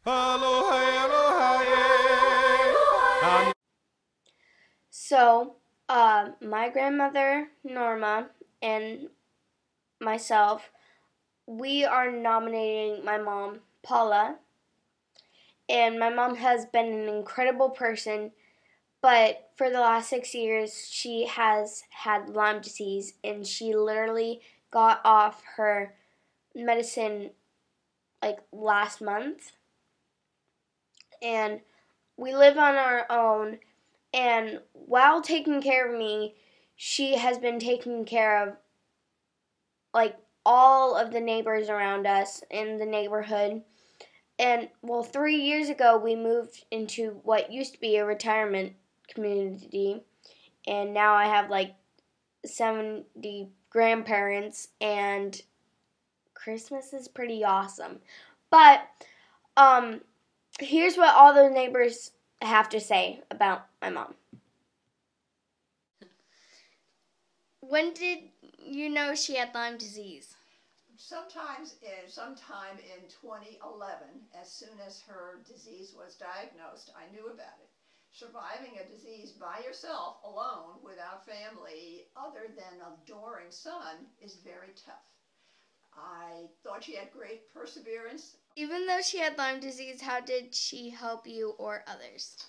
So, my grandmother, Norma, and myself, we are nominating my mom, Paula. And my mom has been an incredible person, but for the last 6 years, she has had Lyme disease, and she literally got off her medicine like last month. And we live on our own, and while taking care of me, she has been taking care of like all of the neighbors around us in the neighborhood. And well, 3 years ago, we moved into what used to be a retirement community, and now I have like 70 grandparents, and Christmas is pretty awesome. But here's what all the neighbors have to say about my mom. When did you know she had Lyme disease? Sometime in 2011, as soon as her disease was diagnosed, I knew about it. Surviving a disease by yourself, alone, without family, other than an adoring son, is very tough. I thought she had great perseverance. Even though she had Lyme disease, how did she help you or others?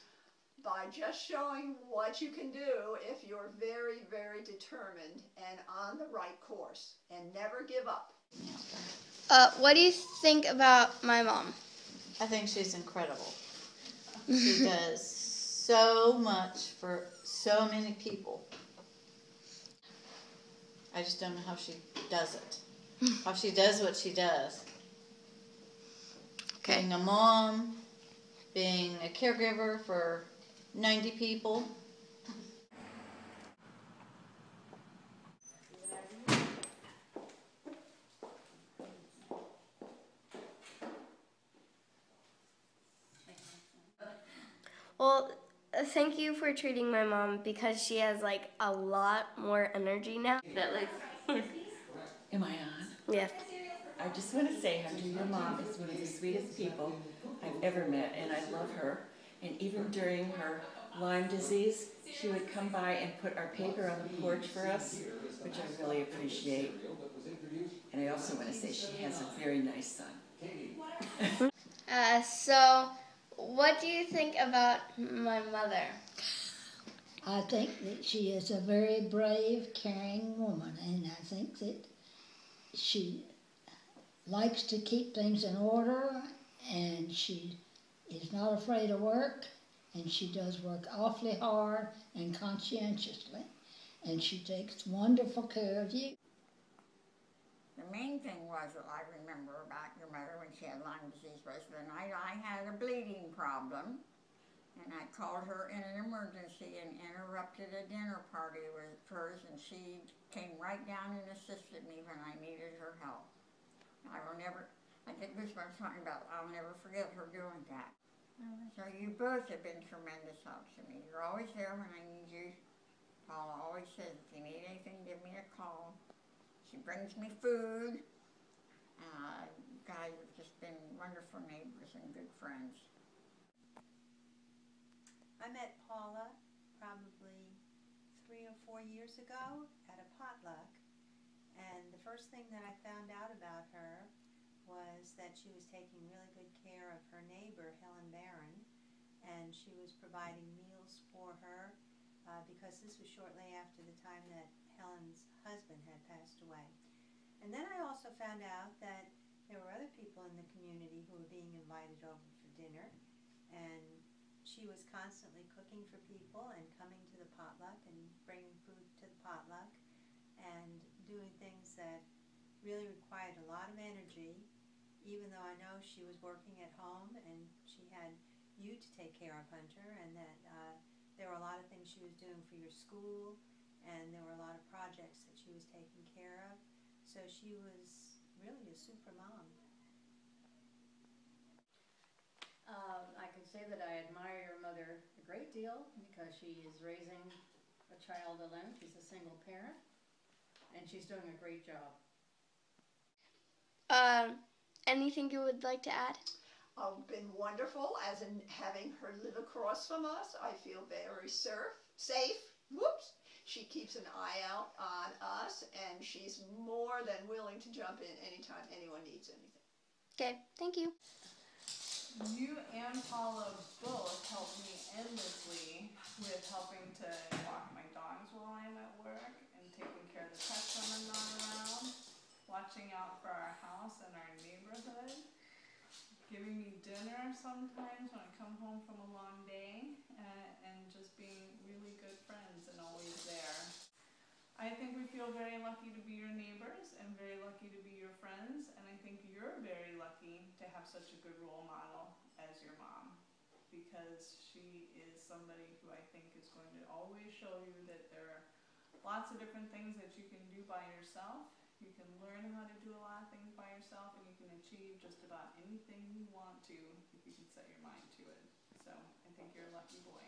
By just showing what you can do if you're very, very determined and on the right course, and never give up. What do you think about my mom? I think she's incredible. She does so much for so many people. I just don't know how she does it. How she does what she does. Okay. Being a mom, being a caregiver for 90 people. Well, thank you for treating my mom, because she has like a lot more energy now. Am I on? Yes. I just want to say, Hunter, your mom is one of the sweetest people I've ever met, and I love her. And even during her Lyme disease, she would come by and put our paper on the porch for us, which I really appreciate. And I also want to say she has a very nice son. So, what do you think about my mother? I think that she is a very brave, caring woman, and I think that she likes to keep things in order, and she is not afraid of work, and she does work awfully hard and conscientiously, and she takes wonderful care of you. The main thing was that I remember about your mother when she had Lyme disease was the night I had a bleeding problem, and I called her in an emergency and interrupted a dinner party with hers, and she came right down and assisted me when I needed her help. I will never, I get goosebumps talking about, I'll never forget her doing that. So you both have been tremendous help to me. You're always there when I need you. Paula always says, if you need anything, give me a call. She brings me food. You guys have just been wonderful neighbors and good friends. I met Paula probably 3 or 4 years ago at a potluck, and the first thing that I found out about her was that she was taking really good care of her neighbor, Helen Barron, and she was providing meals for her because this was shortly after the time that Helen's husband had passed away. And then I also found out that there were other people in the community who were being invited over for dinner, and she was constantly cooking for people and coming to the potluck and bringing food to the potluck and doing things that really required a lot of energy, even though I know she was working at home and she had you to take care of, Hunter, and that there were a lot of things she was doing for your school, and there were a lot of projects that she was taking care of. So she was really a super mom. I can say that I admire your mother a great deal because she is raising a child alone. She's a single parent, and she's doing a great job. Anything you would like to add? been wonderful, as in having her live across from us. I feel very safe. Whoops. She keeps an eye out on us, and she's more than willing to jump in anytime anyone needs anything. Okay, thank you. You and Paula both help me endlessly with helping to walk my dogs while I'm at work and taking care of the pets when I'm not around, watching out for our house and our neighborhood, giving me dinner sometimes when I come home from a long day, and just being really good friends and always there. I think we feel very lucky to be your neighbors and very lucky to be your friends, and I think you're very lucky to have such a good role model as your mom, because she is somebody who I think is going to always show you that there are lots of different things that you can do by yourself. You can learn how to do a lot of things by yourself, and you can achieve just about anything you want to if you can set your mind to it. So I think you're a lucky boy.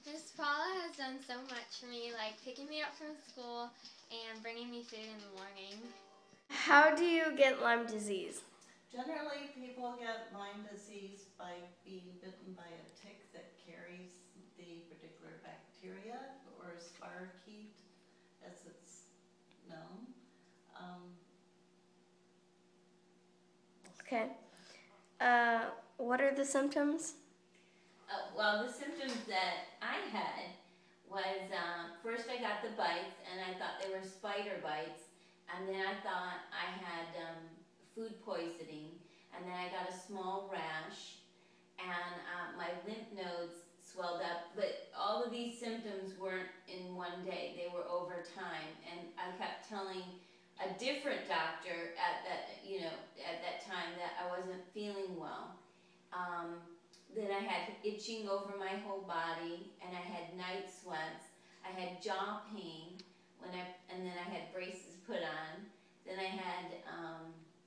Miss Paula has done so much for me, like picking me up from school and bringing me food in the morning. How do you get Lyme disease? Generally, people get Lyme disease by being bitten by a tick that carries the particular bacteria, or spirochete, as it's known. Okay. What are the symptoms? Well, the symptoms that I had was first I got the bites, and I thought they were spider bites, and then I thought I had food poisoning, and then I got a small rash, and my lymph nodes swelled up. But all of these symptoms weren't in one day; they were over time, and I kept telling a different doctor at that time that I wasn't feeling well. Then I had itching over my whole body, and I had night sweats. I had jaw pain and then I had braces put on. Then I had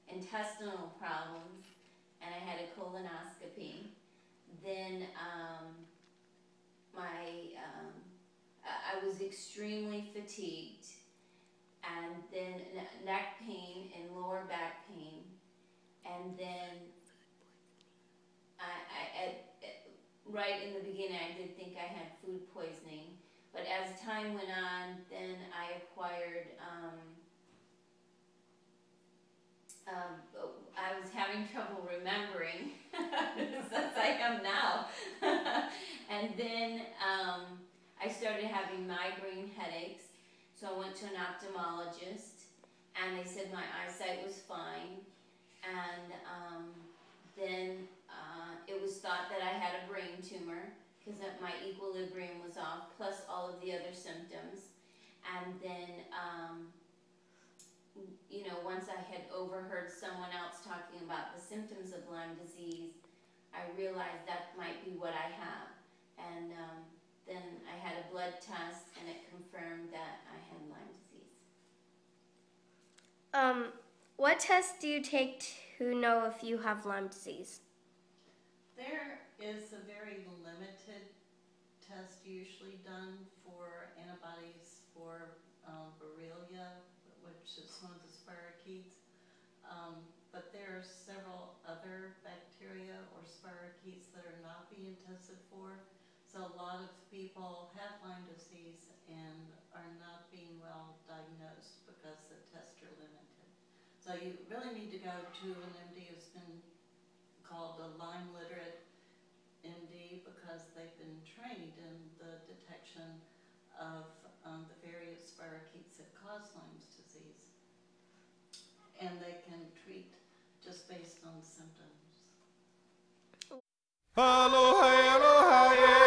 intestinal problems, and I had a colonoscopy. Then I was extremely fatigued, and then neck pain and lower back pain, and then right in the beginning I did think I had food poisoning, but as time went on, then I acquired, I was having trouble remembering, as I am now, and then I started having migraine headaches, so I went to an ophthalmologist, and they said my eyesight was fine, and then it was thought that I had a brain tumor because my equilibrium was off, plus all of the other symptoms. And then, once I had overheard someone else talking about the symptoms of Lyme disease, I realized that might be what I have. And then I had a blood test, and it confirmed that I had Lyme disease. What tests do you take to know if you have Lyme disease? There is a very limited test usually done for antibodies for Borrelia, which is one of the spirochetes. But there are several other bacteria or spirochetes that are not being tested for. So a lot of people have Lyme disease and are not being well diagnosed because the tests are limited. So you really need to go to an MD who's been called a Lyme literate MD, because they've been trained in the detection of the various spirochetes that cause Lyme disease. And they can treat just based on symptoms. Aloha, aloha, aloha,